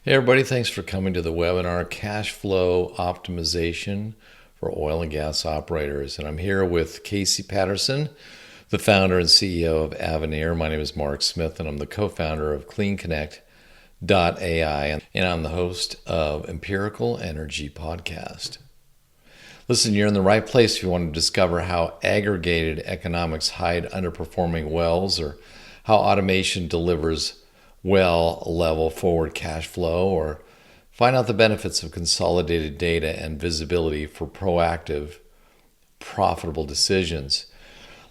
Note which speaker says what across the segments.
Speaker 1: Hey everybody, thanks for coming to the webinar Cash Flow Optimization for Oil and Gas Operators. And I'm here with Casey Patterson, the founder and CEO of Avenirre. My name is Mark Smith, and I'm the co-founder of CleanConnect.ai, and I'm the host of Empirical Energy Podcast. Listen, you're in the right place if you want to discover how aggregated economics hide underperforming wells, or how automation delivers well level forward cash flow, or find out the benefits of consolidated data and visibility for proactive, profitable decisions.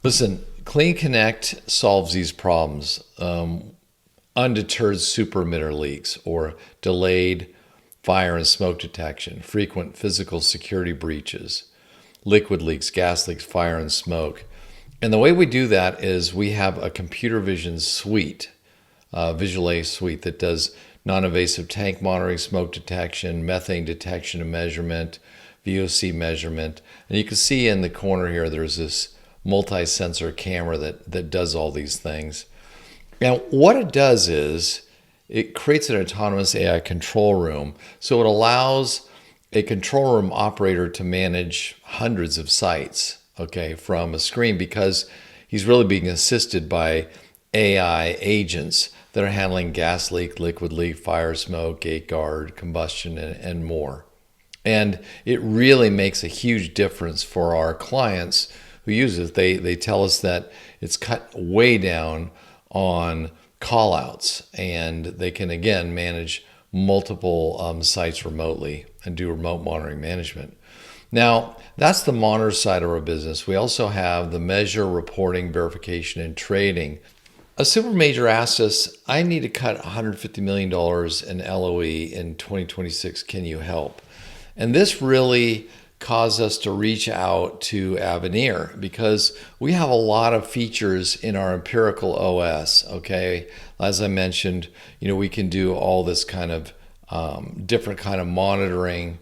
Speaker 1: Listen, Clean Connect solves these problems. Undeterred super emitter leaks, or delayed fire and smoke detection, frequent physical security breaches, liquid leaks, gas leaks, fire and smoke. And the way we do that is we have a computer vision suite, Visual A suite, that does non-invasive tank monitoring, smoke detection, methane detection and measurement, VOC measurement. And you can see in the corner here, there's this multi-sensor camera that does all these things. Now, what it does is it creates an autonomous AI control room. So it allows a control room operator to manage hundreds of sites, okay, from a screen, because he's really being assisted by AI agents that are handling gas leak, liquid leak, fire, smoke, gate guard, combustion, and more. And it really makes a huge difference for our clients who use it. They tell us that it's cut way down on call outs, and they can again manage multiple sites remotely and do remote monitoring management. Now, that's the monitor side of our business. We also have the measure, reporting, verification, and trading. A super major asked us, I need to cut $150 million in LOE in 2026. Can you help? And this really caused us to reach out to Avenirre, because we have a lot of features in our empirical OS. Okay, as I mentioned, we can do all this kind of different kind of monitoring,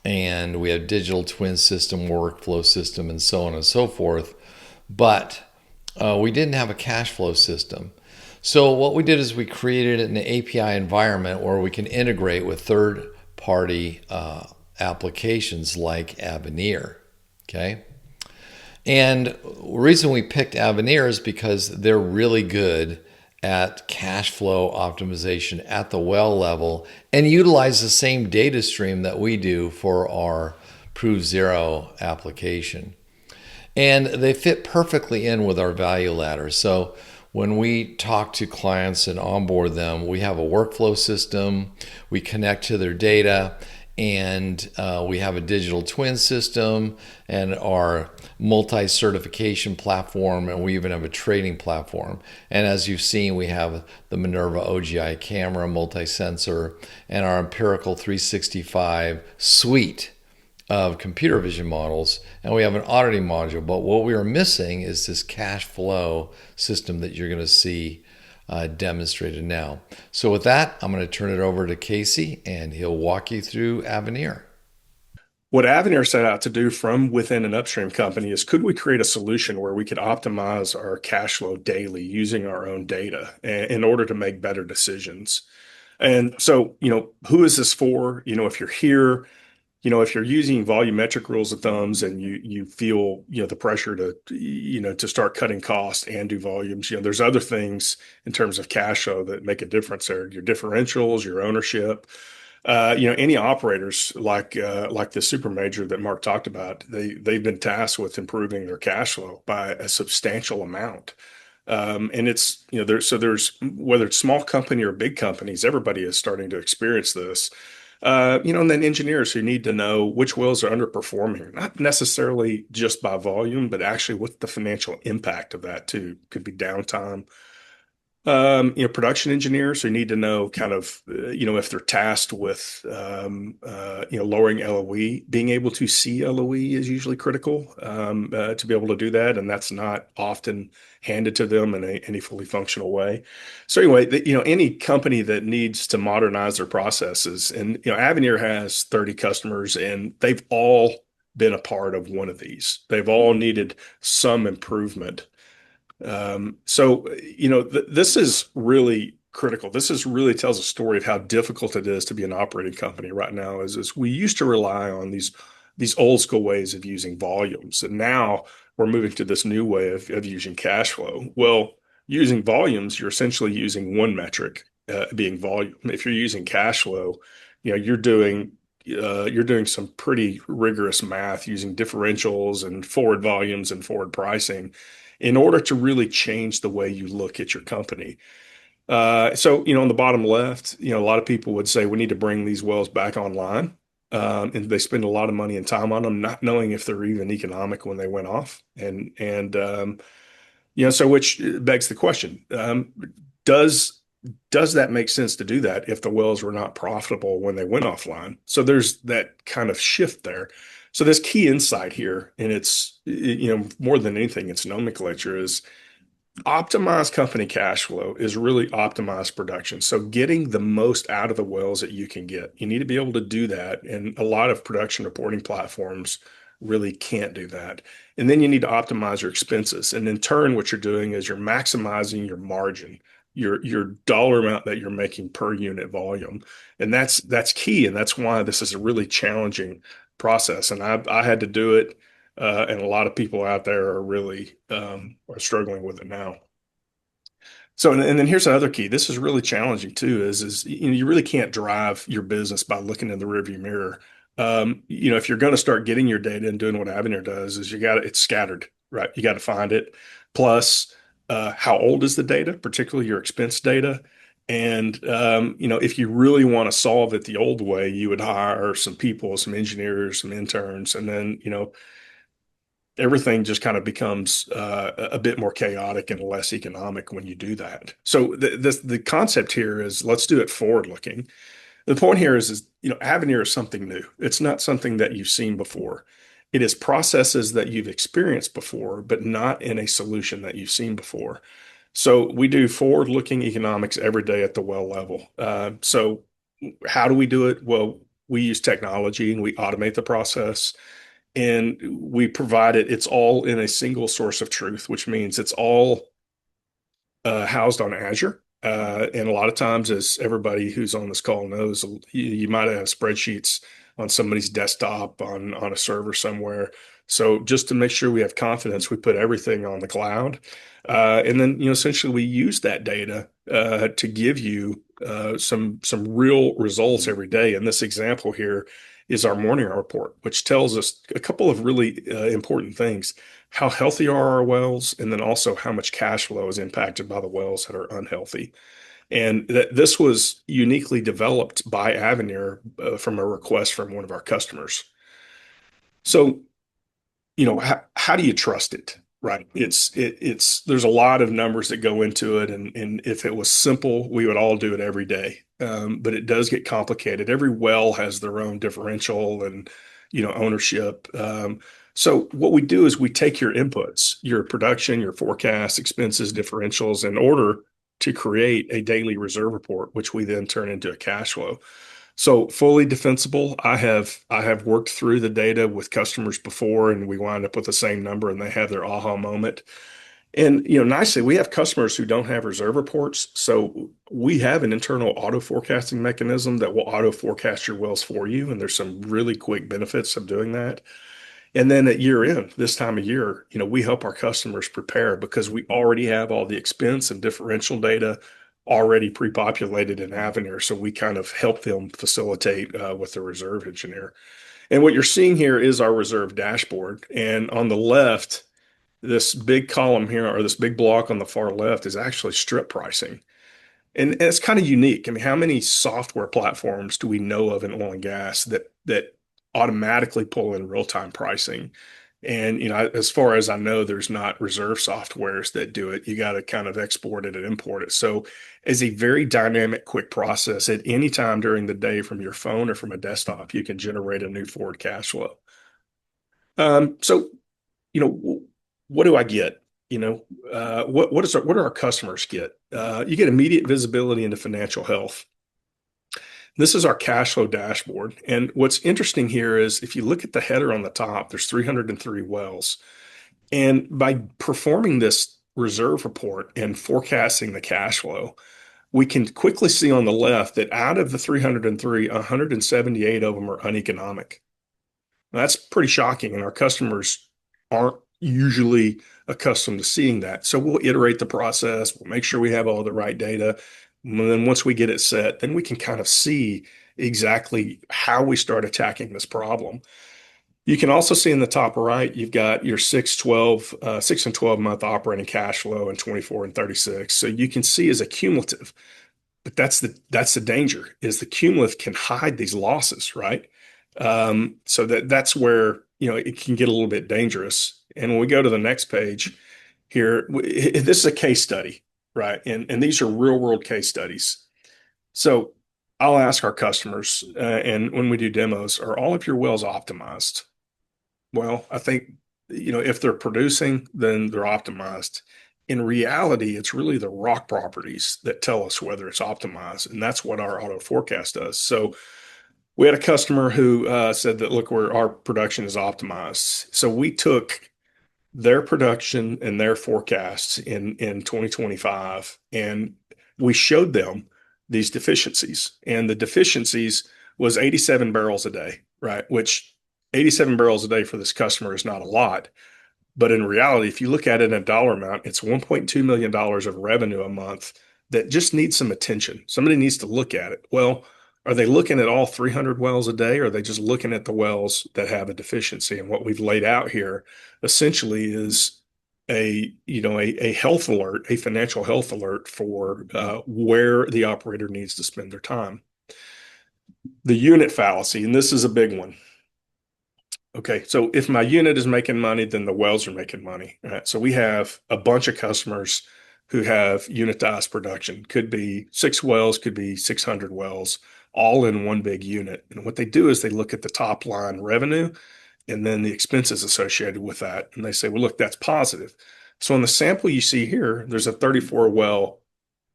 Speaker 1: and we have digital twin system, workflow system, and so on and so forth. But we didn't have a cash flow system. So what we did is we created an API environment where we can integrate with third-party applications like Avenirre, okay? And the reason we picked Avenirre is because they're really good at cash flow optimization at the well level and utilize the same data stream that we do for our Prove Zero application. And they fit perfectly in with our value ladder. So when we talk to clients and onboard them, we have a workflow system, we connect to their data, and we have a digital twin system and our multi-certification platform, and we even have a trading platform. And as you've seen, we have the Minerva OGI camera, multi-sensor, and our Empirical 365 suite of computer vision models, and we have an auditing module. But what we are missing is this cash flow system that you're going to see demonstrated now. So with that, I'm going to turn it over to Casey, and he'll walk you through Avenirre.
Speaker 2: What Avenirre set out to do from within an upstream company is, could we create a solution where we could optimize our cash flow daily using our own data in order to make better decisions? And so, who is this for? If you're here, if you're using volumetric rules of thumbs and you feel, the pressure to start cutting costs and do volumes, there's other things in terms of cash flow that make a difference there. Your differentials, your ownership, any operators like the super major that Mark talked about, they've been tasked with improving their cash flow by a substantial amount. And it's, there's whether it's small company or big companies, everybody is starting to experience this. And then engineers who need to know which wells are underperforming, not necessarily just by volume, but actually what the financial impact of that too. Could be downtime. Production engineers who need to know kind of, if they're tasked with, lowering LOE, being able to see LOE is usually critical to be able to do that. And that's not often handed to them in any fully functional way. So anyway, any company that needs to modernize their processes, and, Avenirre has 30 customers, and they've all been a part of one of these. They've all needed some improvement. So, this is really critical. This is really tells a story of how difficult it is to be an operating company right now. Is we used to rely on these old school ways of using volumes, and now we're moving to this new way of using cash flow. Well, using volumes, you're essentially using one metric, being volume. If you're using cash flow, you're doing some pretty rigorous math using differentials and forward volumes and forward pricing in order to really change the way you look at your company. So, on the bottom left, a lot of people would say we need to bring these wells back online. And they spend a lot of money and time on them, not knowing if they're even economic when they went off. So which begs the question, does does that make sense to do that if the wells were not profitable when they went offline? So there's that kind of shift there. So this key insight here, and more than anything, it's nomenclature, is optimized company cash flow is really optimized production. So getting the most out of the wells that you can get. You need to be able to do that. And a lot of production reporting platforms really can't do that. And then you need to optimize your expenses. And in turn, what you're doing is you're maximizing your margin, your dollar amount that you're making per unit volume. And that's key. And that's why this is a really challenging process. And I had to do it, and a lot of people out there are really are struggling with it now. So, and then here's another key. This is really challenging too. Is you really can't drive your business by looking in the rearview mirror. If you're going to start getting your data and doing what Avenir does, is it's scattered, right? You got to find it. Plus, how old is the data, particularly your expense data? And if you really want to solve it the old way, you would hire some people, some engineers, some interns, and then everything just kind of becomes a bit more chaotic and less economic when you do that. So the concept here is let's do it forward looking. The point here is Avenir is something new. It's not something that you've seen before. It is processes that you've experienced before, but not in a solution that you've seen before. So we do forward looking economics every day at the well level. So how do we do it? Well, we use technology and we automate the process, and we provide it's all in a single source of truth, which means it's all housed on Azure. And a lot of times, as everybody who's on this call knows, you might have spreadsheets on somebody's desktop on a server somewhere. So just to make sure we have confidence, we put everything on the cloud. And then, essentially we use that data to give you some real results every day. And this example here is our morning report, which tells us a couple of really important things. How healthy are our wells, and then also how much cash flow is impacted by the wells that are unhealthy. And this was uniquely developed by Avenir from a request from one of our customers. So, how do you trust it? Right. There's a lot of numbers that go into it. And if it was simple, we would all do it every day. But it does get complicated. Every well has their own differential and, ownership. So what we do is we take your inputs, your production, your forecast, expenses, differentials, in order to create a daily reserve report, which we then turn into a cash flow. So fully defensible. I have worked through the data with customers before, and we wind up with the same number, and they have their aha moment. And nicely, we have customers who don't have reserve reports, so we have an internal auto forecasting mechanism that will auto forecast your wells for you, and there's some really quick benefits of doing that. And then at year end, this time of year, we help our customers prepare because we already have all the expense and differential data already pre-populated in Avenir. So we kind of help them facilitate with the reserve engineer. And what you're seeing here is our reserve dashboard. And on the left, this big column here, or this big block on the far left, is actually strip pricing. And it's kind of unique. I mean, how many software platforms do we know of in oil and gas that automatically pull in real-time pricing? And as far as I know, there's not reserve softwares that do it. You got to kind of export it and import it. So, as a very dynamic, quick process, at any time during the day from your phone or from a desktop, you can generate a new forward cash flow. So, what do I get? What do our customers get? You get immediate visibility into financial health. This is our cash flow dashboard. And what's interesting here is if you look at the header on the top, there's 303 wells. And by performing this reserve report and forecasting the cash flow, we can quickly see on the left that out of the 303, 178 of them are uneconomic. That's pretty shocking, and our customers aren't usually accustomed to seeing that. So we'll iterate the process, we'll make sure we have all the right data. And then once we get it set, then we can kind of see exactly how we start attacking this problem. You can also see in the top right, you've got your 6 and 12 month operating cash flow and 24 and 36. So you can see as a cumulative, but that's the danger is the cumulative can hide these losses, right? So that's where it can get a little bit dangerous. And when we go to the next page here, this is a case study, right? And these are real world case studies. So I'll ask our customers, and when we do demos, are all of your wells optimized? Well, I think, if they're producing, then they're optimized. In reality, it's really the rock properties that tell us whether it's optimized. And that's what our auto forecast does. So we had a customer who said that, look, where our production is optimized. So we took their production and their forecasts in 2025, and we showed them these deficiencies. And the deficiencies was 87 barrels a day, right? Which 87 barrels a day for this customer is not a lot. But in reality, if you look at it in a dollar amount, it's $1.2 million of revenue a month that just needs some attention. Somebody needs to look at it. Well, are they looking at all 300 wells a day, or are they just looking at the wells that have a deficiency? And what we've laid out here essentially is a health alert, a financial health alert for where the operator needs to spend their time. The unit fallacy, and this is a big one. Okay, so if my unit is making money, then the wells are making money. Right? So we have a bunch of customers who have unitized production. Could be 6 wells, could be 600 wells, all in one big unit. And what they do is they look at the top line revenue and then the expenses associated with that. And they say, well, look, that's positive. So in the sample you see here, there's a 34 well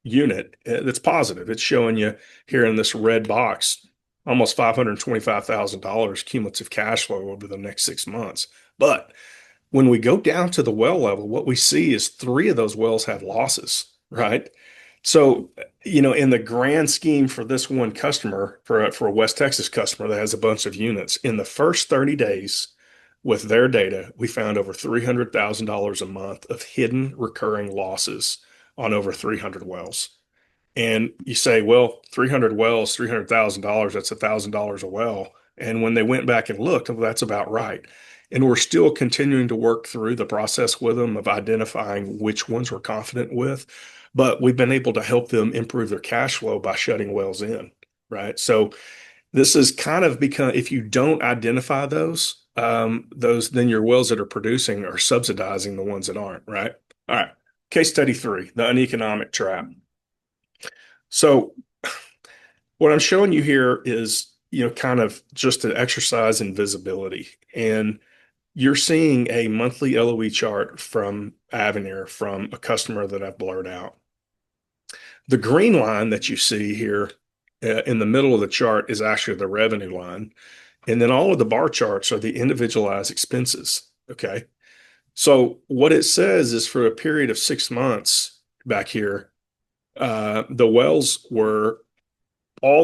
Speaker 2: unit that's positive. It's showing you here in this red box almost $525,000 cumulative cash flow over the next 6 months. But when we go down to the well level, what we see is 3 of those wells have losses, right? So, in the grand scheme for this one customer, for a West Texas customer that has a bunch of units, in the first 30 days with their data, we found over $300,000 a month of hidden recurring losses on over 300 wells. And you say, well, 300 wells, $300,000, that's $1,000 a well. And when they went back and looked, well, that's about right. And we're still continuing to work through the process with them of identifying which ones we're confident with. But we've been able to help them improve their cash flow by shutting wells in, right? So this is kind of become, if you don't identify those, then your wells that are producing are subsidizing the ones that aren't, right? All right. Case study 3, the uneconomic trap. So what I'm showing you here is, kind of just an exercise in visibility. And you're seeing a monthly LOE chart from Avenirre from a customer that I've blurred out. The green line that you see here in the middle of the chart is actually the revenue line. And then all of the bar charts are the individualized expenses. Okay. So what it says is for a period of 6 months back here, all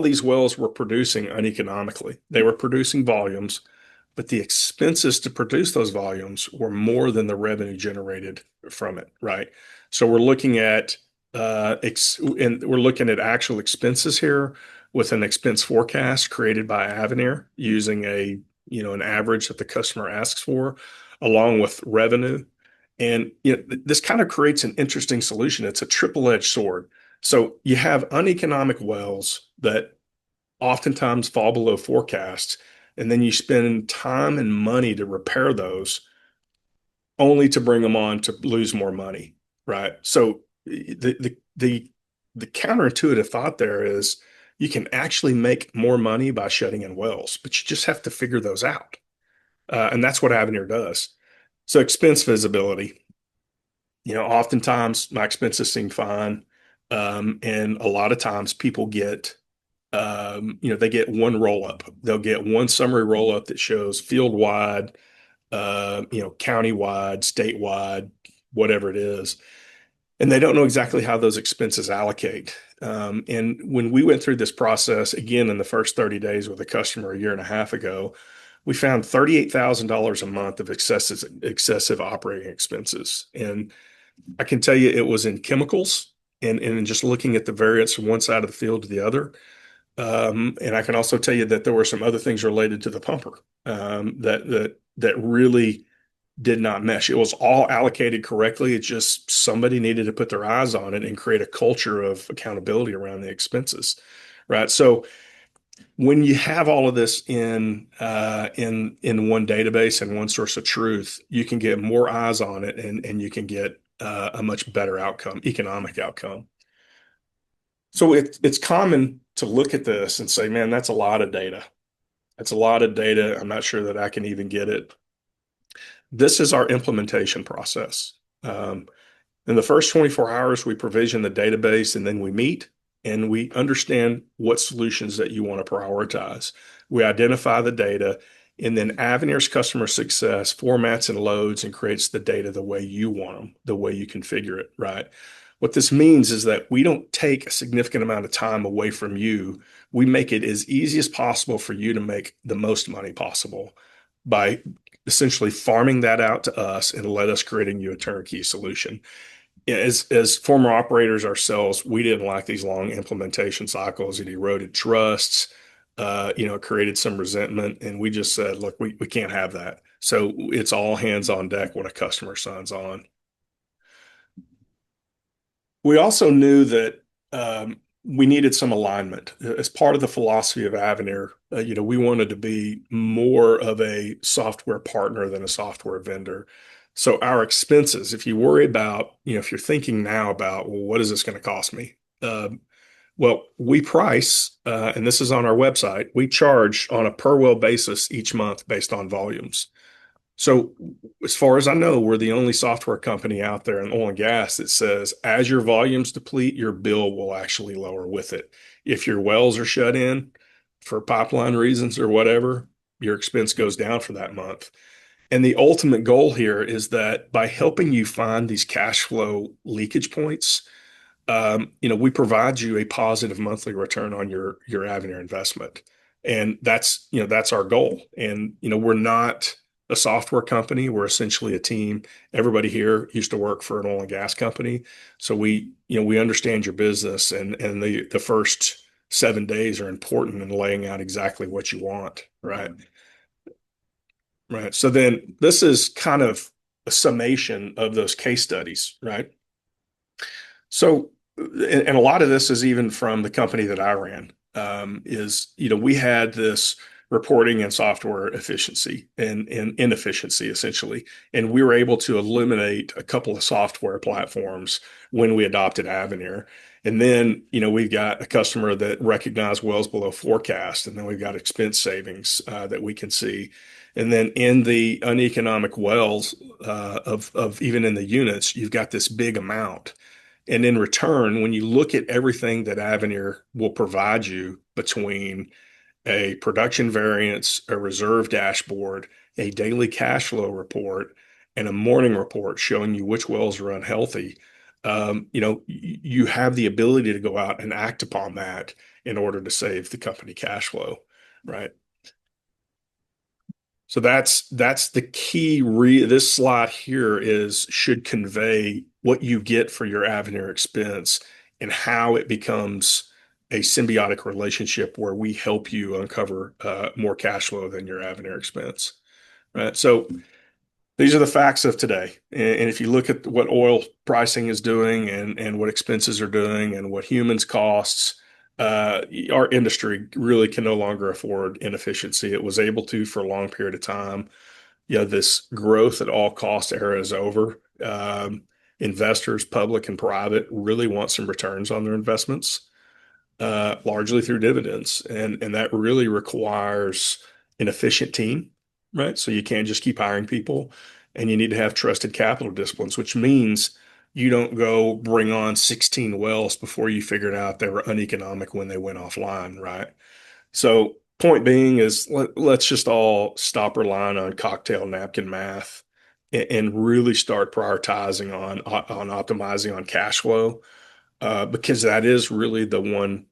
Speaker 2: these wells were producing uneconomically. They were producing volumes, but the expenses to produce those volumes were more than the revenue generated from it, right? So we're looking at actual expenses here with an expense forecast created by Avenirre using an average that the customer asks for, along with revenue. And this kind of creates an interesting solution. It's a triple-edged sword. So you have uneconomic wells that oftentimes fall below forecasts, and then you spend time and money to repair those, only to bring them on to lose more money, right? So the counterintuitive thought there is you can actually make more money by shutting in wells, but you just have to figure those out, and that's what Avenirre does. So expense visibility. Oftentimes my expenses seem fine. And a lot of times people get, they get one roll up. They'll get one summary roll up that shows field wide, county wide, statewide, whatever it is. And they don't know exactly how those expenses allocate. And when we went through this process again in the first 30 days with a customer a year and a half ago, we found $38,000 a month of excessive operating expenses. And I can tell you it was in chemicals and just looking at the variance from one side of the field to the other. And I can also tell you that there were some other things related to the pumper that really did not mesh. It was all allocated correctly. It's just somebody needed to put their eyes on it and create a culture of accountability around the expenses, right? So when you have all of this in one database and one source of truth, you can get more eyes on it and you can get a much better outcome, economic outcome. So it's common to look at this and say, man, that's a lot of data. That's a lot of data. I'm not sure that I can even get it. This is our implementation process. In the first 24 hours, we provision the database and then we meet and we understand what solutions that you want to prioritize. We identify the data and then Avenirre's customer success formats and loads and creates the data the way you want them, the way you configure it, right? What this means is that we don't take a significant amount of time away from you. We make it as easy as possible for you to make the most money possible by essentially farming that out to us and let us creating you a turnkey solution. As former operators ourselves, we didn't like these long implementation cycles. It eroded trusts, it created some resentment, and we just said, look, we can't have that. So it's all hands on deck when a customer signs on. We also knew that we needed some alignment as part of the philosophy of Avenirre. We wanted to be more of a software partner than a software vendor. So our expenses, if you worry about, if you're thinking now about, well, what is this going to cost me? Well, we price, and this is on our website, we charge on a per well basis each month based on volumes. So as far as I know, we're the only software company out there in oil and gas that says as your volumes deplete, your bill will actually lower with it. If your wells are shut in for pipeline reasons or whatever, your expense goes down for that month. And the ultimate goal here is that by helping you find these cash flow leakage points, we provide you a positive monthly return on your Avenirre investment. And that's our goal. And, we're not a software company. We're essentially a team. Everybody here used to work for an oil and gas company. So we understand your business and the first 7 days are important in laying out exactly what you want. Right. Right. So then this is kind of a summation of those case studies. Right. So, and a lot of this is even from the company that I ran, we had this reporting and software efficiency and inefficiency essentially. And we were able to eliminate a couple of software platforms when we adopted Avenirre. And then, we've got a customer that recognized wells below forecast, and then we've got expense savings that we can see. And then in the uneconomic wells of even in the units, you've got this big amount. And in return, when you look at everything that Avenirre will provide you between a production variance, a reserve dashboard, a daily cash flow report, and a morning report showing you which wells are unhealthy, you have the ability to go out and act upon that in order to save the company cash flow, right? So that's the key. This slide here should convey what you get for your Avenirre expense and how it becomes a symbiotic relationship where we help you uncover more cash flow than your Avenirre expense. Right. So these are the facts of today. And if you look at what oil pricing is doing and what expenses are doing and what humans costs, our industry really can no longer afford inefficiency. It was able to for a long period of time. This growth at all cost era is over. Investors, public and private, really want some returns on their investments, largely through dividends. And that really requires an efficient team, right? So you can't just keep hiring people, and you need to have trusted capital disciplines, which means you don't go bring on 16 wells before you figured out they were uneconomic when they went offline, right? So point being is let's just all stop relying on cocktail napkin math and really start prioritizing on optimizing on cash flow. because that is really the one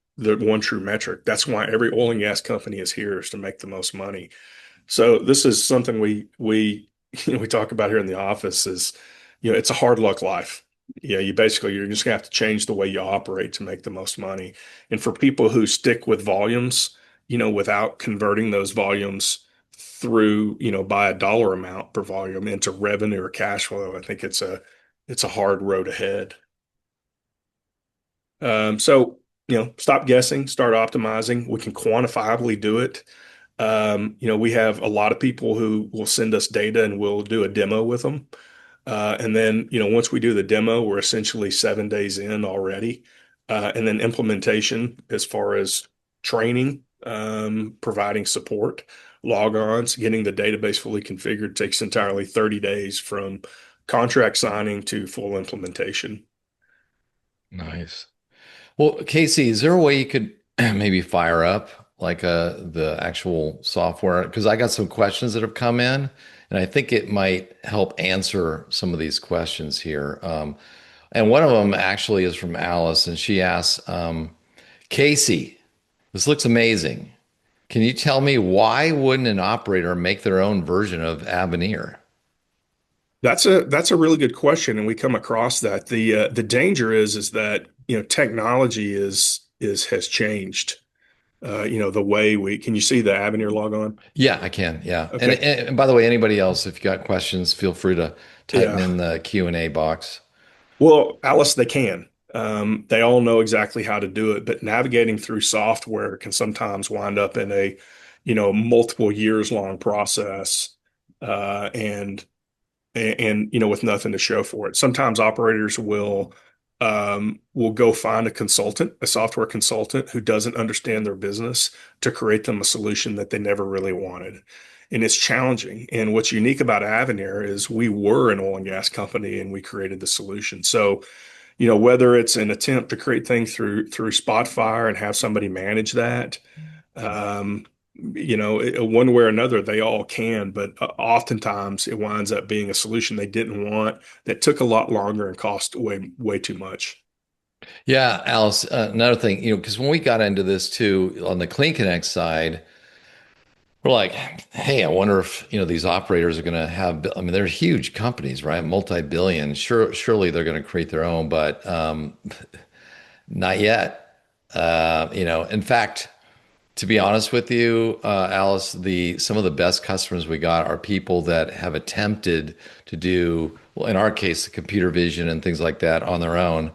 Speaker 2: true metric. That's why every oil and gas company is here, is to make the most money. So this is something we we talk about here in the office is, it's a hard luck life. You're just gonna have to change the way you operate to make the most money. And for people who stick with volumes, without converting those volumes through, by a dollar amount per volume into revenue or cash flow, I think it's a hard road ahead. So, stop guessing, start optimizing. We can quantifiably do it. We have a lot of people who will send us data and we'll do a demo with them. And then, once we do the demo, we're essentially 7 days in already. And then implementation, as far as training, providing support, logons, getting the database fully configured, takes entirely 30 days from contract signing to full implementation.
Speaker 1: Nice. Well, Casey, is there a way you could maybe fire up like the actual software? Because I got some questions that have come in, and I think it might help answer some of these questions here. And one of them actually is from Alice, and she asks, Casey, this looks amazing. Can you tell me why wouldn't an operator make their own version of Avenirre?
Speaker 2: That's a really good question, and we come across that. The danger is that, technology is has changed. The way we can you see the Avenir log on?
Speaker 1: Yeah, I can. Yeah.
Speaker 2: Okay.
Speaker 1: And by the way, anybody else, if you got questions, feel free to type them
Speaker 2: Yeah.
Speaker 1: in the Q&A box.
Speaker 2: Well, Alice, they can. They all know exactly how to do it, but navigating through software can sometimes wind up in a, multiple years long process, and with nothing to show for it. Sometimes operators will go find a software consultant who doesn't understand their business to create them a solution that they never really wanted. And it's challenging. And what's unique about Avenir is we were an oil and gas company and we created the solution. So, whether it's an attempt to create things through Spotfire and have somebody manage that, um, one way or another, they all can, but oftentimes it winds up being a solution they didn't want, that took a lot longer and cost way, way too much.
Speaker 1: Yeah, Alice, another thing, because when we got into this too, on the Clean Connect side, we're like, hey, I wonder if, these operators are going to have, I mean, they're huge companies, right? Multi-billion. Surely they're going to create their own, but not yet. In fact, to be honest with you, Alice, the some of the best customers we got are people that have attempted to do, well, in our case, the computer vision and things like that on their own,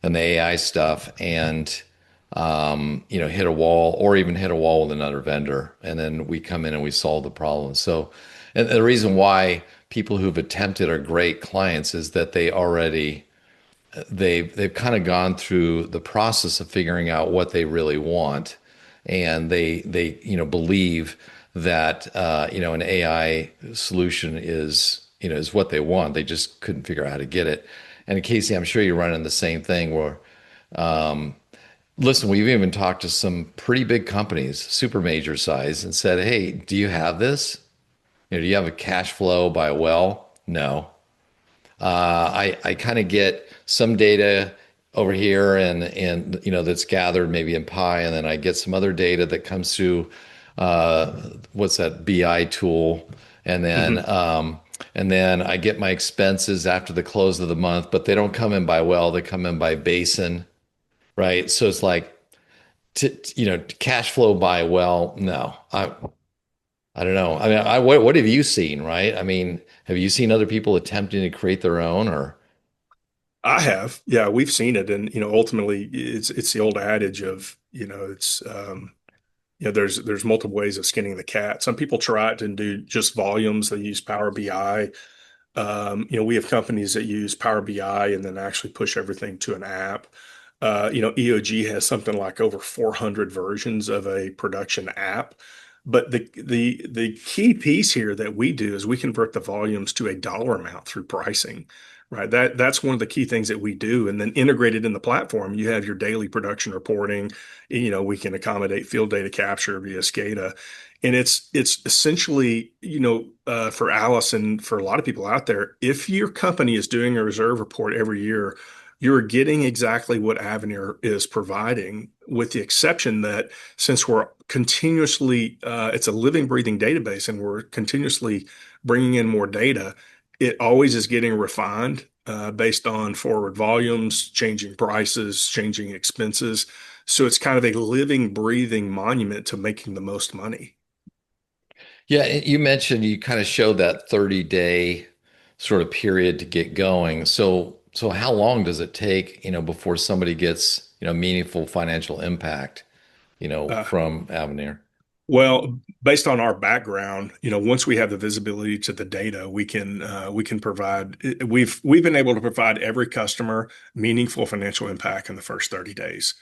Speaker 1: and the AI stuff, and hit a wall, or even hit a wall with another vendor, and then we come in and we solve the problem. So, and the reason why people who've attempted are great clients is that they've kind of gone through the process of figuring out what they really want, and they believe that an AI solution is what they want. They just couldn't figure out how to get it. And Casey, I'm sure you're running the same thing where, listen, we've even talked to some pretty big companies, super major size, and said, hey, do you have this? Do you have a cash flow by a well? No. I kind of get some data over here, and that's gathered maybe in Pi, and then I get some other data that comes through what's that BI tool, and then
Speaker 2: Mhm.
Speaker 1: I get my expenses after the close of the month, but they don't come in by well, they come in by basin, right? So it's like cash flow by well, no. I don't know. I mean, what have you seen, right? I mean, have you seen other people attempting to create their own, or
Speaker 2: I have, yeah, we've seen it, and ultimately, it's the old adage of, it's there's multiple ways of skinning the cat. Some people try it and do just volumes. They use Power BI. We have companies that use Power BI and then actually push everything to an app. EOG has something like over 400 versions of a production app. But the key piece here that we do is we convert the volumes to a dollar amount through pricing, right? That's one of the key things that we do. And then integrated in the platform, you have your daily production reporting. We can accommodate field data capture via SCADA. And it's essentially, for Alice and for a lot of people out there, if your company is doing a reserve report every year, you're getting exactly what Avenir is providing, with the exception that since we're continuously, it's a living, breathing database, and we're continuously bringing in more data, it always is getting refined based on forward volumes, changing prices, changing expenses. So it's kind of a living, breathing monument to making the most money.
Speaker 1: Yeah, you mentioned you kind of showed that 30-day sort of period to get going. So how long does it take, before somebody gets, meaningful financial impact,
Speaker 2: Uh,
Speaker 1: from Avenir?
Speaker 2: Well, based on our background, once we have the visibility to the data, we can provide. We've been able to provide every customer meaningful financial impact in the first 30 days.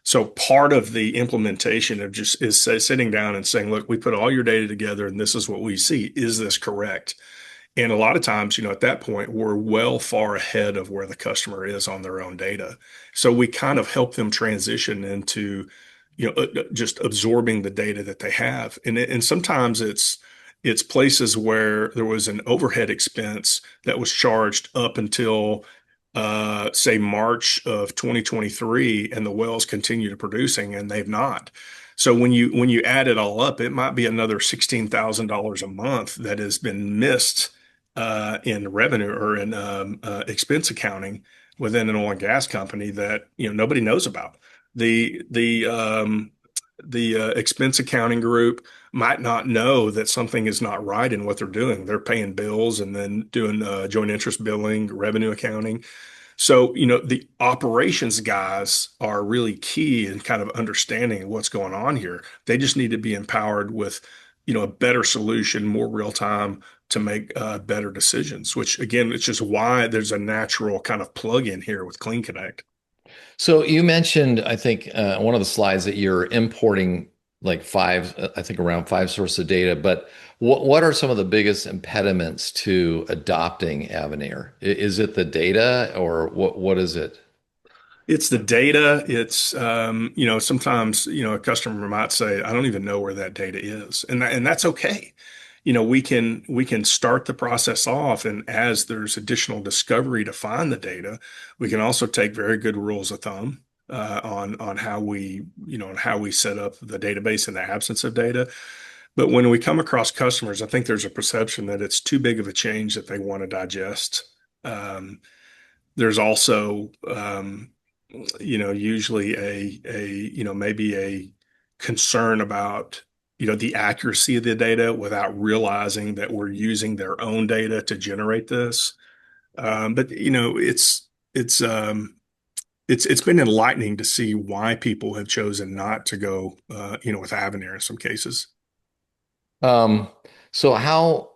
Speaker 2: So part of the implementation of just is sitting down and saying, look, we put all your data together and this is what we see. Is this correct? And a lot of times, at that point, we're well far ahead of where the customer is on their own data. So we kind of help them transition into, just absorbing the data that they have. And sometimes it's places where there was an overhead expense that was charged up until say March of 2023, and the wells continue to producing and they've not. So when you add it all up, it might be another $16,000 a month that has been missed in revenue or in expense accounting within an oil and gas company that nobody knows about. The expense accounting group might not know that something is not right in what they're doing. They're paying bills and then doing joint interest billing, revenue accounting. So, the operations guys are really key in kind of understanding what's going on here. They just need to be empowered with, a better solution, more real time to make better decisions, which again, it's just why there's a natural kind of plug in here with Clean Connect.
Speaker 1: So you mentioned, I think, one of the slides that you're importing like I think around five sources of data, but what are some of the biggest impediments to adopting Avenir? Is it the data or what is it?
Speaker 2: It's the data. It's sometimes a customer might say, I don't even know where that data is, and that's okay. We can start the process off, and as there's additional discovery to find the data, we can also take very good rules of thumb on how we set up the database in the absence of data. But when we come across customers, I think there's a perception that it's too big of a change that they want to digest. There's also usually maybe a concern about, the accuracy of the data without realizing that we're using their own data to generate this. But it's been enlightening to see why people have chosen not to go, with Avenir in some cases.
Speaker 1: Um, so how,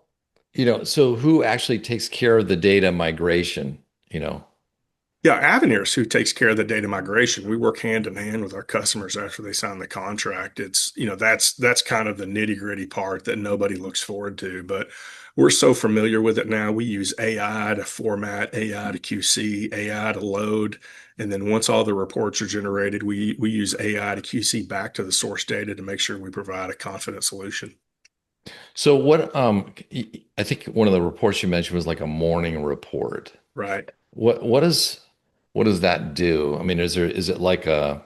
Speaker 1: so who actually takes care of the data migration, you know?
Speaker 2: Yeah, Avenir's who takes care of the data migration. We work hand in hand with our customers after they sign the contract. It's, that's kind of the nitty-gritty part that nobody looks forward to, but we're so familiar with it now. We use AI to format, AI to QC, AI to load, and then once all the reports are generated, we use AI to QC back to the source data to make sure we provide a confident solution.
Speaker 1: So I think one of the reports you mentioned was like a morning report.
Speaker 2: Right.
Speaker 1: What what is what does that do? I mean, is it like I'm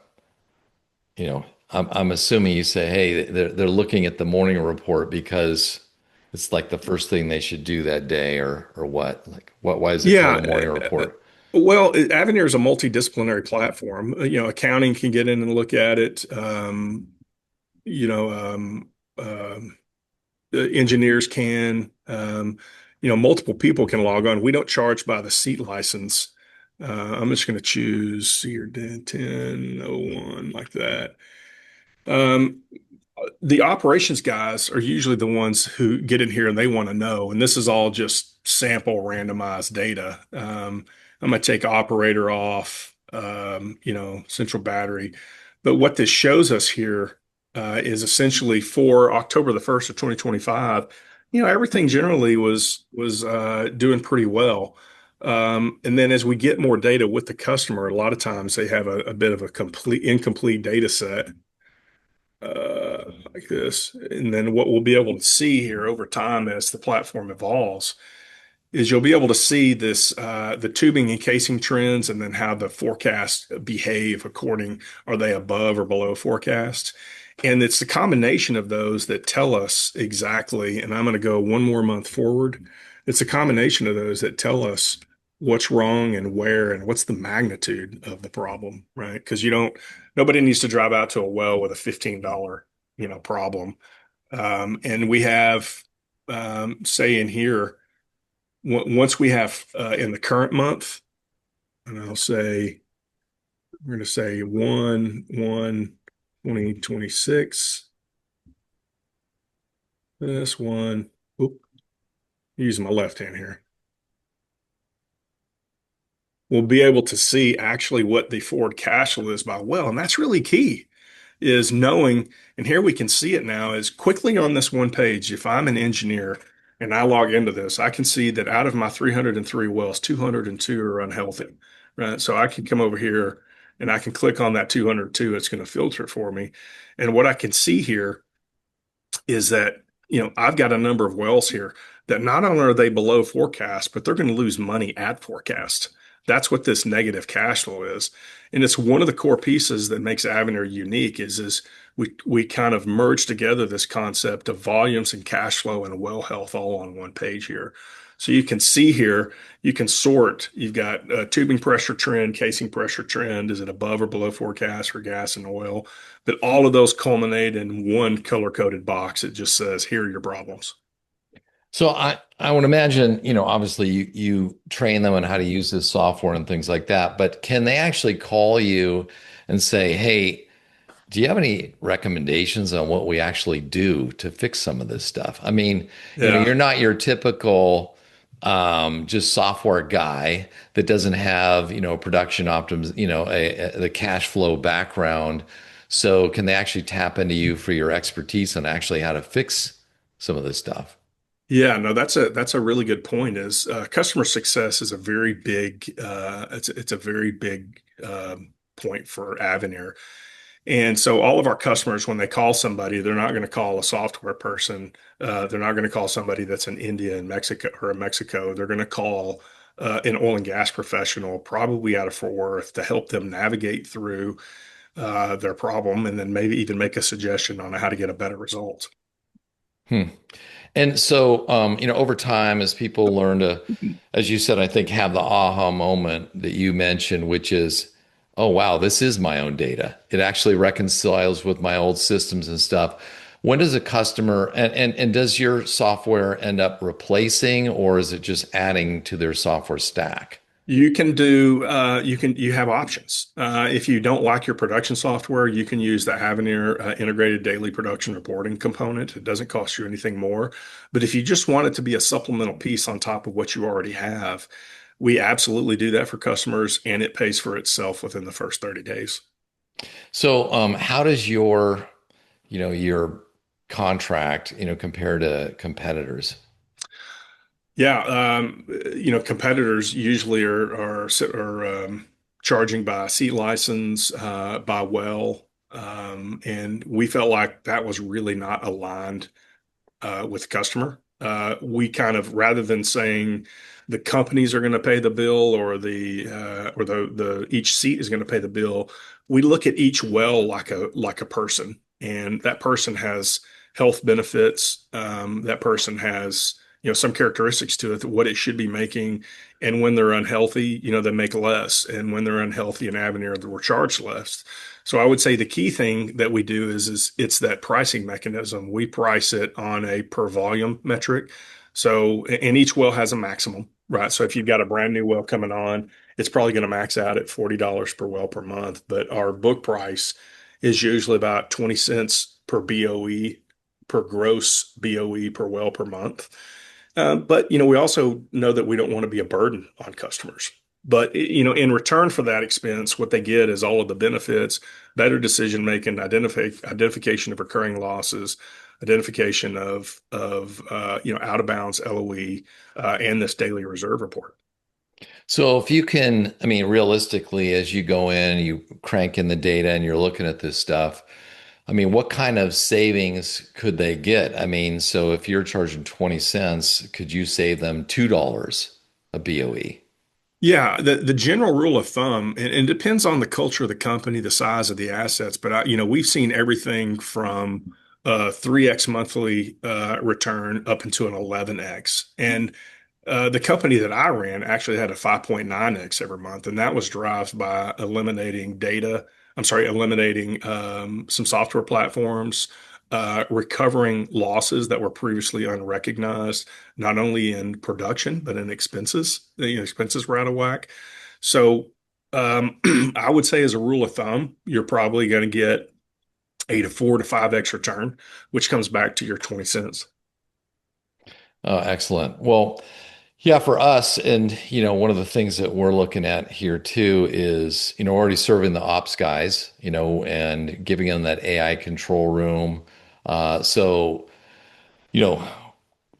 Speaker 1: assuming you say, hey, they're looking at the morning report because it's like the first thing they should do that day or what? Like why is it called
Speaker 2: Yeah.
Speaker 1: a morning report?
Speaker 2: Well, Avenir is a multidisciplinary platform. Accounting can get in and look at it. You know, um, engineers can. Multiple people can log on. We don't charge by the seat license. I'm just going to choose Sear 1001 like that. Um, the operations guys are usually the ones who get in here and they want to know. And this is all just sample randomized data. I'm going to take operator off, central battery. But what this shows us here is essentially for October the 1st of 2025, everything generally was doing pretty well. And then as we get more data with the customer, a lot of times they have a bit of a incomplete data set like this. And then what we'll be able to see here over time as the platform evolves is you'll be able to see this the tubing and casing trends and then how the forecasts behave according, are they above or below forecast? And it's the combination of those that tell us exactly, and I'm going to go one more month forward. It's a combination of those that tell us what's wrong and where and what's the magnitude of the problem, right? Because nobody needs to drive out to a well with a $15, problem. And we have, say in here, once we have in the current month, and we're going to say 1/1/2026. This one, oop, using my left hand here. We'll be able to see actually what the forward cash flow is by well, and that's really key. Is knowing, and here we can see it now, is quickly on this one page. If I'm an engineer and I log into this, I can see that out of my 303 wells, 202 are unhealthy, right? So I can come over here and I can click on that 202. It's going to filter it for me. And what I can see here is that, I've got a number of wells here that not only are they below forecast, but they're going to lose money at forecast. That's what this negative cash flow is. And it's one of the core pieces that makes Avenirre unique is we kind of merge together this concept of volumes and cash flow and well health all on one page here. So you can see here, you can sort, you've got tubing pressure trend, casing pressure trend. Is it above or below forecast for gas and oil? But all of those culminate in one color coded box. It just says, here are your problems.
Speaker 1: So I would imagine, obviously you train them on how to use this software and things like that, but can they actually call you and say, "Hey, do you have any recommendations on what we actually do to fix some of this stuff?" I mean,
Speaker 2: Yeah.
Speaker 1: you're not your typical just software guy that doesn't have, production optims, the cash flow background. So can they actually tap into you for your expertise on actually how to fix some of this stuff?
Speaker 2: Yeah, no, that's a really good point. Is customer success is a very big it's a very big point for Avenir. And so all of our customers, when they call somebody, they're not going to call a software person. They're not going to call somebody that's in India and Mexico or Mexico. They're going to call an oil and gas professional, probably out of Fort Worth, to help them navigate through their problem and then maybe even make a suggestion on how to get a better result.
Speaker 1: Hmm. And so, over time, as people learn to, as you said, I think have the aha moment that you mentioned, which is, oh, wow, this is my own data. It actually reconciles with my old systems and stuff. When does a customer, and does your software end up replacing, or is it just adding to their software stack?
Speaker 2: You have options. If you don't like your production software, you can use the Avenir integrated daily production reporting component. It doesn't cost you anything more. But if you just want it to be a supplemental piece on top of what you already have, we absolutely do that for customers, and it pays for itself within the first 30 days.
Speaker 1: So, how does your contract, compare to competitors?
Speaker 2: Yeah, competitors usually are charging by seat license, by well, and we felt like that was really not aligned with the customer. We kind of, rather than saying the companies are going to pay the bill or the each seat is going to pay the bill, we look at each well like a person, and that person has health benefits. That person has some characteristics to it, what it should be making, and when they're unhealthy, they make less, and when they're unhealthy in Avenir, we're charged less. So I would say the key thing that we do is it's that pricing mechanism. We price it on a per volume metric. So, and each well has a maximum, right? So if you've got a brand new well coming on, it's probably going to max out at $40 per well per month. But our book price is usually about 20 cents per BOE, per gross BOE per well per month. But we also know that we don't want to be a burden on customers. But in return for that expense, what they get is all of the benefits, better decision making, identification of recurring losses, identification of out of bounds LOE, and this daily reserve report.
Speaker 1: So if you can, I mean, realistically, as you go in, you crank in the data and you're looking at this stuff, I mean, what kind of savings could they get? I mean, so if you're charging 20 cents, could you save them $2 a BOE?
Speaker 2: Yeah, the general rule of thumb, and it depends on the culture of the company, the size of the assets, but we've seen everything from 3x monthly return up into an 11x. And the company that I ran actually had a 5.9x every month, and that was derived by eliminating data. I'm sorry, eliminating some software platforms, recovering losses that were previously unrecognized, not only in production but in expenses. Expenses were out of whack. So I would say, as a rule of thumb, you're probably going to get a 4 to 5x return, which comes back to your 20 cents.
Speaker 1: Oh, excellent. Well, yeah, for us, and one of the things that we're looking at here too is, already serving the ops guys, and giving them that AI control room. So, you know,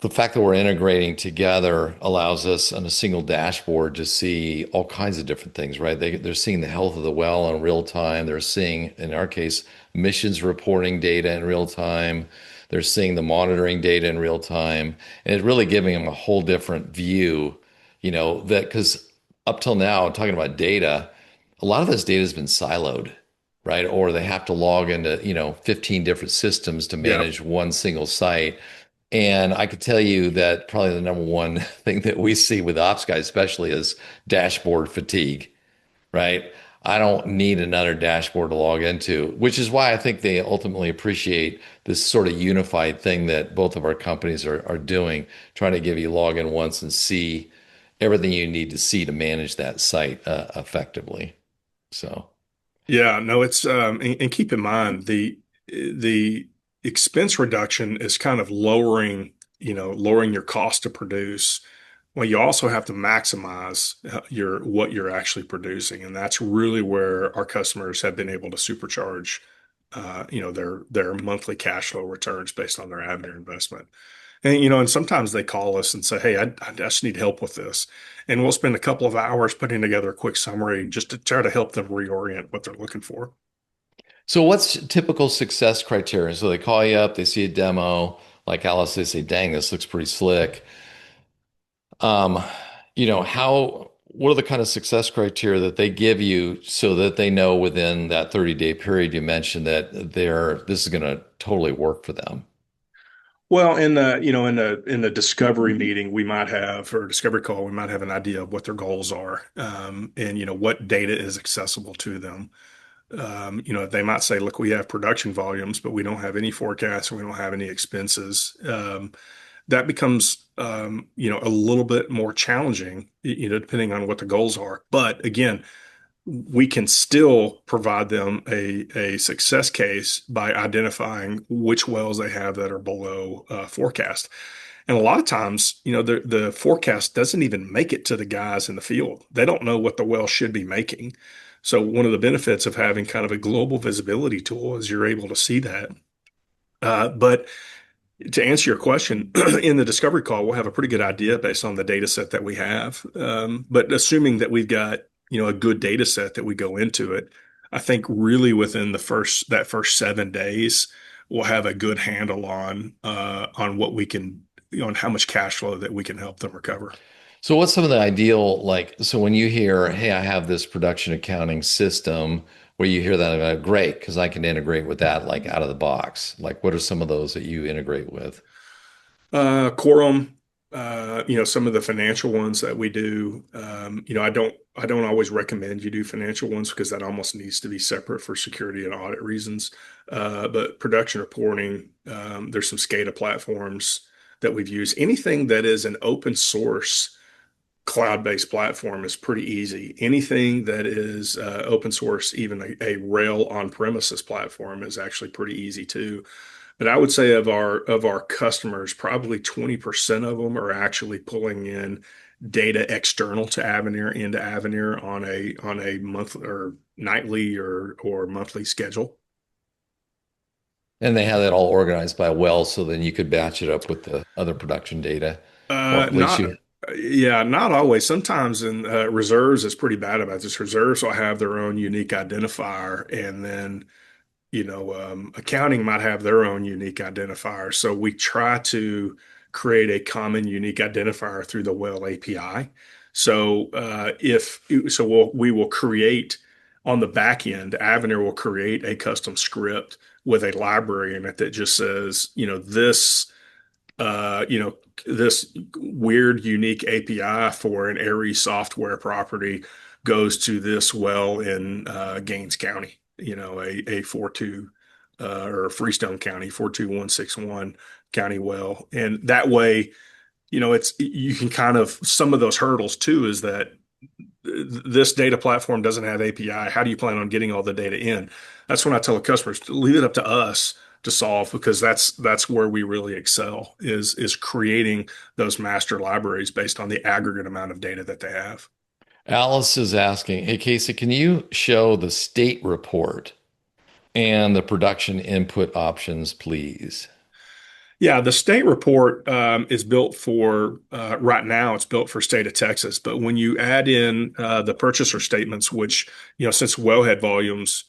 Speaker 1: the fact that we're integrating together allows us on a single dashboard to see all kinds of different things, right? They're seeing the health of the well in real time. They're seeing, in our case, emissions reporting data in real time. They're seeing the monitoring data in real time. And it's really giving them a whole different view, that because up till now, talking about data, a lot of this data has been siloed, right? Or they have to log into, 15 different systems to
Speaker 2: Yeah.
Speaker 1: manage one single site. And I could tell you that probably the number one thing that we see with ops guys, especially, is dashboard fatigue, right? I don't need another dashboard to log into, which is why I think they ultimately appreciate this sort of unified thing that both of our companies are doing, trying to give you log in once and see everything you need to see to manage that site effectively. So.
Speaker 2: Yeah, no, it's and keep in mind the expense reduction is kind of lowering your cost to produce. Well, you also have to maximize your what you're actually producing, and that's really where our customers have been able to supercharge, their monthly cash flow returns based on their Avenir investment. And sometimes they call us and say, "Hey, I just need help with this," and we'll spend a couple of hours putting together a quick summary just to try to help them reorient what they're looking for.
Speaker 1: So what's typical success criteria? So they call you up, they see a demo, like Alice, they say, dang, this looks pretty slick. Um, what are the kind of success criteria that they give you so that they know within that 30-day period you mentioned that this is going to totally work for them?
Speaker 2: Well, in the discovery meeting, we might have, or discovery call, we might have an idea of what their goals are, and what data is accessible to them. They might say, "Look, we have production volumes, but we don't have any forecasts, and we don't have any expenses." That becomes, a little bit more challenging, depending on what the goals are. But again, we can still provide them a success case by identifying which wells they have that are below forecast. And a lot of times, the forecast doesn't even make it to the guys in the field. They don't know what the well should be making. So one of the benefits of having kind of a global visibility tool is you're able to see that. But to answer your question, in the discovery call, we'll have a pretty good idea based on the data set that we have. But assuming that we've got, a good data set that we go into it, I think really within that first 7 days, we'll have a good handle on what we can, on how much cash flow that we can help them recover.
Speaker 1: So what's some of the ideal, like, so when you hear, hey, I have this production accounting system, where you hear that, great, because I can integrate with that like out of the box. Like, what are some of those that you integrate with?
Speaker 2: Quorum, some of the financial ones that we do, I don't always recommend you do financial ones because that almost needs to be separate for security and audit reasons. But production reporting, there's some SCADA platforms that we've used. Anything that is an open source cloud-based platform is pretty easy. Anything that is open source, even a Rail on-premises platform, is actually pretty easy too. But I would say of our customers, probably 20% of them are actually pulling in data external to Avenir into Avenir on a monthly or nightly or monthly schedule.
Speaker 1: And they have that all organized by well, so then you could batch it up with the other production data, or at least
Speaker 2: Not
Speaker 1: you.
Speaker 2: Yeah, not always. Sometimes in reserves is pretty bad about this. Reserves will have their own unique identifier, and then accounting might have their own unique identifier. So we try to create a common unique identifier through the well API. So if so, we will create on the back end, Avenir will create a custom script with a library in it that just says, uh, you know, this weird unique API for an Aries software property goes to this well in Gaines County, a 42 or Freestone County 42161 county well. And that way, it's you can kind of some of those hurdles too is that this data platform doesn't have API. How do you plan on getting all the data in? That's when I tell the customers to leave it up to us to solve because that's where we really excel is creating those master libraries based on the aggregate amount of data that they have.
Speaker 1: Alice is asking, hey, Casey, can you show the state report and the production input options, please?
Speaker 2: Yeah, the state report is built for right now. It's built for state of Texas, but when you add in the purchaser statements, which since wellhead volumes,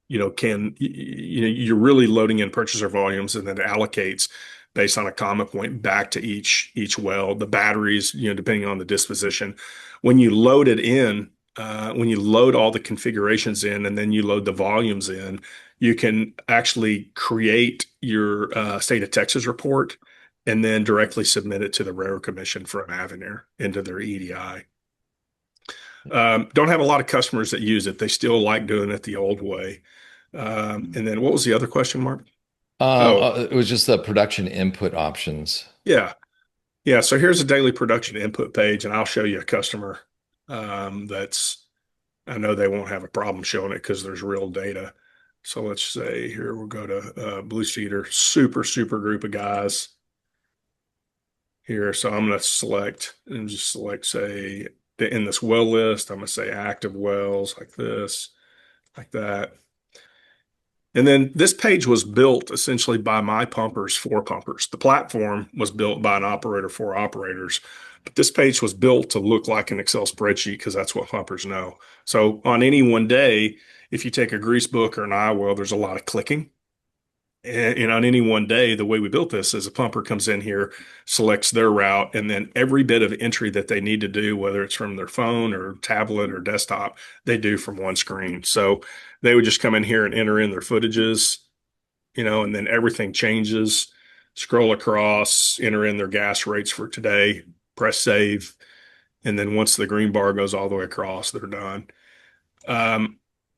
Speaker 2: you're really loading in purchaser volumes and then it allocates based on a comma point back to each well. The batteries, depending on the disposition, when you load it in, when you load all the configurations in, and then you load the volumes in you can actually create your state of Texas report and then directly submit it to the Railroad Commission from Avenir into their EDI. Don't have a lot of customers that use it. They still like doing it the old way. And then what was the other question, Mark? Oh,
Speaker 1: It was just the production input options.
Speaker 2: yeah. Yeah. So here's a daily production input page, and I'll show you a customer that's, I know they won't have a problem showing it because there's real data. So let's say here we'll go to Blue Cedar, super, super group of guys here. So I'm going to select and just select, say, in this well list, I'm going to say active wells like this, like that. And then this page was built essentially by my pumpers for pumpers. The platform was built by an operator for operators, but this page was built to look like an Excel spreadsheet because that's what pumpers know. So on any one day, if you take a grease book or an eye well, there's a lot of clicking. And on any one day, the way we built this is a pumper comes in here, selects their route, and then every bit of entry that they need to do, whether it's from their phone or tablet or desktop, they do from one screen. So they would just come in here and enter in their footages, and then everything changes, scroll across, enter in their gas rates for today, press save. And then once the green bar goes all the way across, they're done. Um,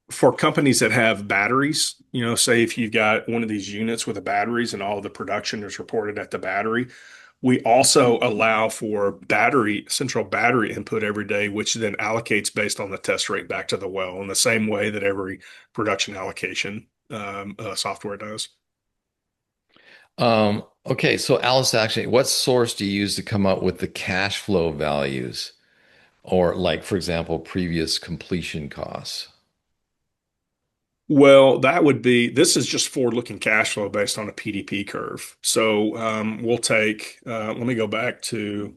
Speaker 2: for companies that have batteries, say if you've got one of these units with the batteries and all the production is reported at the battery, we also allow for central battery input every day, which then allocates based on the test rate back to the well in the same way that every production allocation software does.
Speaker 1: Okay, so Alice, actually, what source do you use to come up with the cash flow values? Or like, for example, previous completion costs?
Speaker 2: Well, this is just forward-looking cash flow based on a PDP curve. So we'll take, let me go back to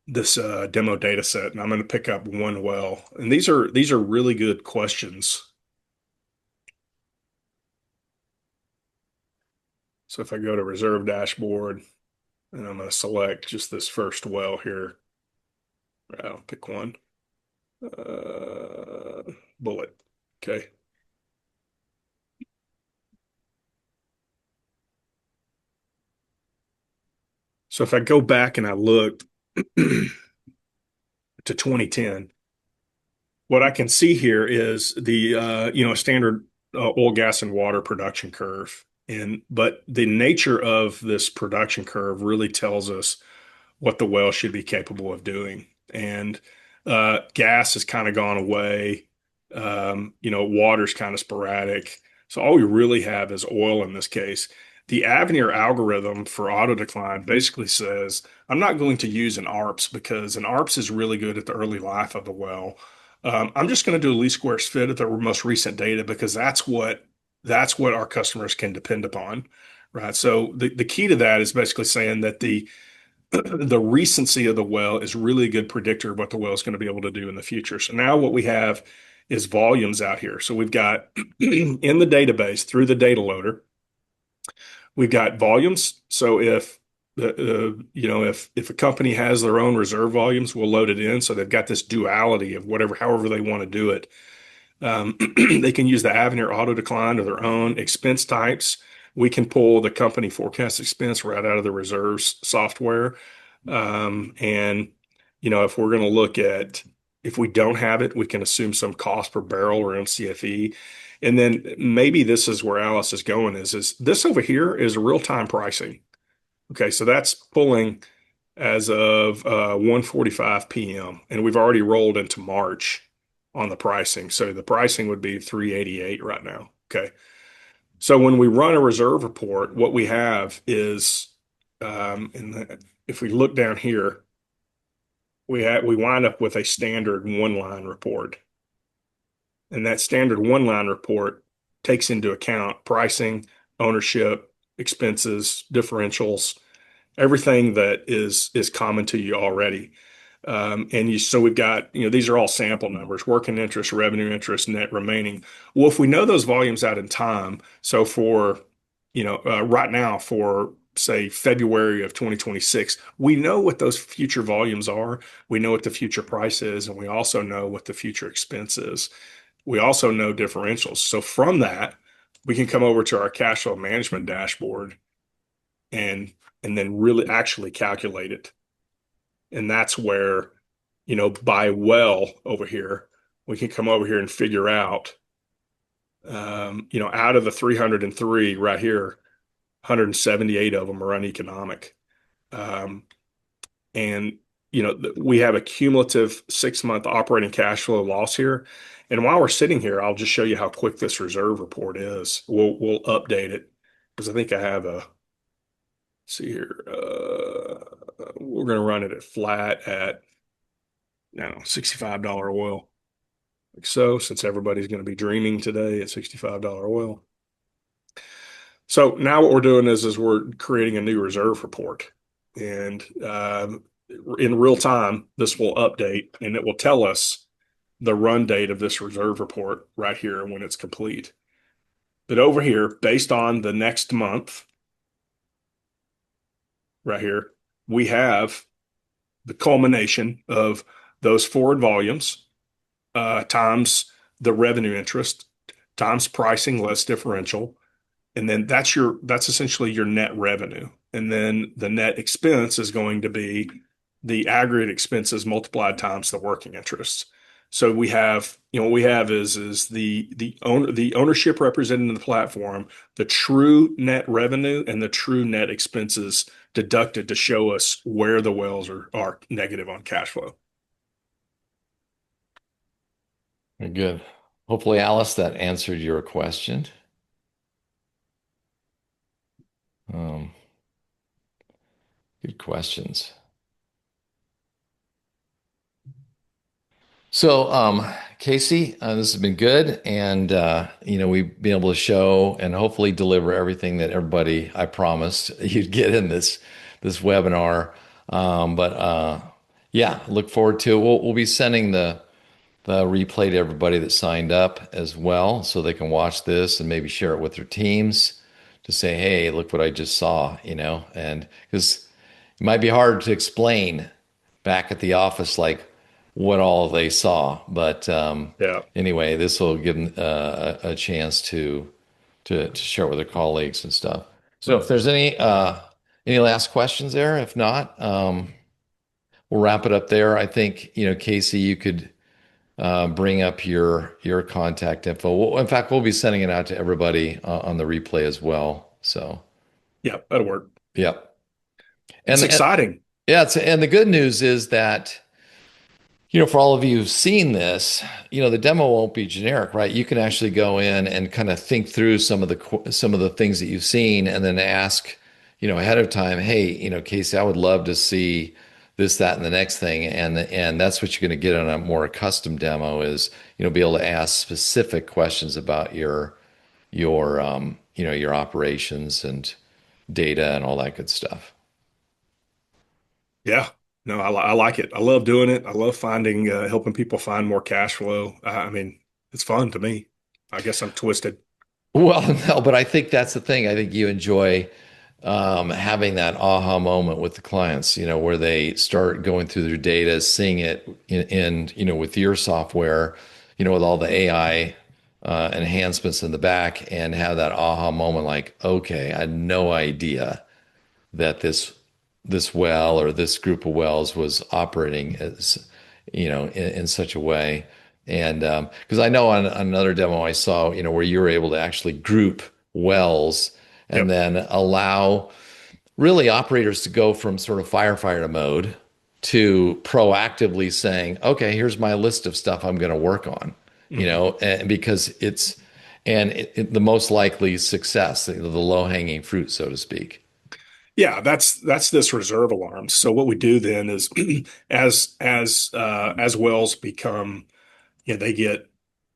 Speaker 2: this demo data set, and I'm going to pick up one well. And these are really good questions. So if I go to reserve dashboard, and I'm going to select just this first well here, I'll pick one. Bullet. Okay. So if I go back and I look to 2010, what I can see here is the standard oil, gas, and water production curve. But the nature of this production curve really tells us what the well should be capable of doing. And gas has kind of gone away. Water's kind of sporadic. So all we really have is oil in this case. The Avenir algorithm for auto decline basically says, I'm not going to use an ARPS because an ARPS is really good at the early life of the well. I'm just going to do a least squares fit at the most recent data because that's what our customers can depend upon, right? So the key to that is basically saying that the recency of the well is really a good predictor of what the well is going to be able to do in the future. So now what we have is volumes out here. So we've got in the database through the data loader, we've got volumes. So if if a company has their own reserve volumes, we'll load it in. So they've got this duality of however they want to do it. They can use the Avenirre auto decline or their own expense types. We can pull the company forecast expense right out of the reserves software. And, if we're going to look at, if we don't have it, we can assume some cost per barrel or MCFE. And then maybe this is where Alice is going is this over here is real-time pricing. Okay, so that's pulling as of 1:45 p.m. and we've already rolled into March on the pricing. So the pricing would be 388 right now. Okay. So when we run a reserve report, what we have is, if we look down here, we wind up with a standard one-line report, and that standard one-line report takes into account pricing, ownership, expenses, differentials, everything that is common to you already. So we've got, these are all sample numbers, working interest, revenue interest, net remaining. Well, if we know those volumes out in time, so for, right now for say February of 2026, we know what those future volumes are. We know what the future price is, and we also know what the future expense is. We also know differentials. So from that, we can come over to our cash flow management dashboard and then really actually calculate it. And that's where, by well over here, we can come over here and figure out, out of the 303 right here, 178 of them are uneconomic. Um, and, we have a cumulative 6-month operating cash flow loss here. And while we're sitting here, I'll just show you how quick this reserve report is. We'll update it because I think I have see here, we're going to run it at flat at, no, $65 oil. Like so, since everybody's going to be dreaming today at $65 oil. So now what we're doing is we're creating a new reserve report. And in real time, this will update and it will tell us the run date of this reserve report right here when it's complete. But over here, based on the next month, right here, we have the culmination of those forward volumes times the revenue interest times pricing less differential, and then that's essentially your net revenue. And then the net expense is going to be the aggregate expenses multiplied times the working interest. So we have, what we have is the ownership represented in the platform, the true net revenue and the true net expenses deducted to show us where the wells are negative on cash flow.
Speaker 1: Very good. Hopefully, Alice, that answered your question. Um, Good questions. So, Casey, this has been good, and we've been able to show and hopefully deliver everything that everybody I promised you'd get in this webinar. But yeah, look forward to it. We'll be sending the replay to everybody that signed up as well, so they can watch this and maybe share it with their teams to say, "Hey, look what I just saw," and because it might be hard to explain back at the office, like what all they saw. But
Speaker 2: Yeah.
Speaker 1: anyway, this will give them a chance to share with their colleagues and stuff. So if there's any last questions there, if not, we'll wrap it up there. I think, Casey, you could bring up your contact info. In fact, we'll be sending it out to everybody on the replay as well. So,
Speaker 2: Yeah, that'll work.
Speaker 1: yep.
Speaker 2: It's
Speaker 1: And
Speaker 2: exciting.
Speaker 1: yeah, and the good news is that, for all of you who've seen this, the demo won't be generic, right? You can actually go in and kind of think through some of the things that you've seen, and then ask, ahead of time, hey, Casey, I would love to see this, that, and the next thing, and that's what you're going to get on a more custom demo is, be able to ask specific questions about your operations and data and all that good stuff.
Speaker 2: Yeah. No, I like it. I love doing it. I love helping people find more cash flow. I mean, It's fun to me. I guess I'm twisted.
Speaker 1: Well, no, but I think that's the thing. I think you enjoy having that aha moment with the clients, where they start going through their data, seeing it with your software, with all the AI enhancements in the back, and have that aha moment like, okay, I had no idea that this well or this group of wells was operating as in such a way. And because I know on another demo I saw, where you were able to actually group wells and
Speaker 2: Yep.
Speaker 1: then allow really operators to go from sort of firefighter mode to proactively saying, okay, here's my list of stuff I'm going to work on,
Speaker 2: Hmm.
Speaker 1: and because the most likely success, the low hanging fruit, so to speak.
Speaker 2: Yeah, that's this reserve alarm. So what we do then is as wells become, they get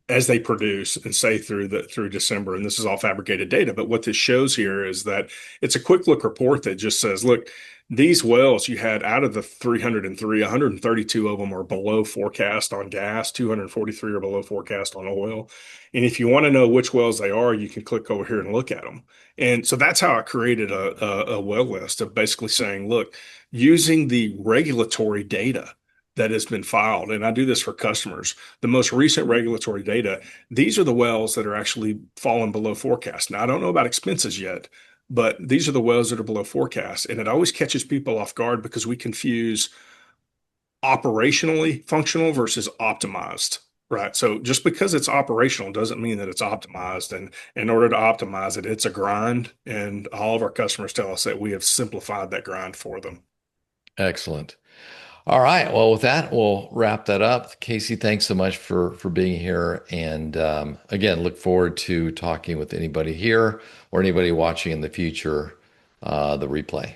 Speaker 2: as they produce and say through December, and this is all fabricated data. But what this shows here is that it's a quick look report that just says, look, these wells you had out of the 303, 132 of them are below forecast on gas, 243 are below forecast on oil. And if you want to know which wells they are, you can click over here and look at them. And so that's how I created a well list of basically saying, look, using the regulatory data that has been filed, and I do this for customers, the most recent regulatory data, these are the wells that are actually falling below forecast. Now, I don't know about expenses yet, but these are the wells that are below forecast. And it always catches people off guard because we confuse operationally functional versus optimized. Right. So just because it's operational doesn't mean that it's optimized. And in order to optimize it, it's a grind. And all of our customers tell us that we have simplified that grind for them.
Speaker 1: Excellent. All right. Well, with that, we'll wrap that up. Casey, thanks so much for being here. And again, look forward to talking with anybody here or anybody watching in the future, the replay.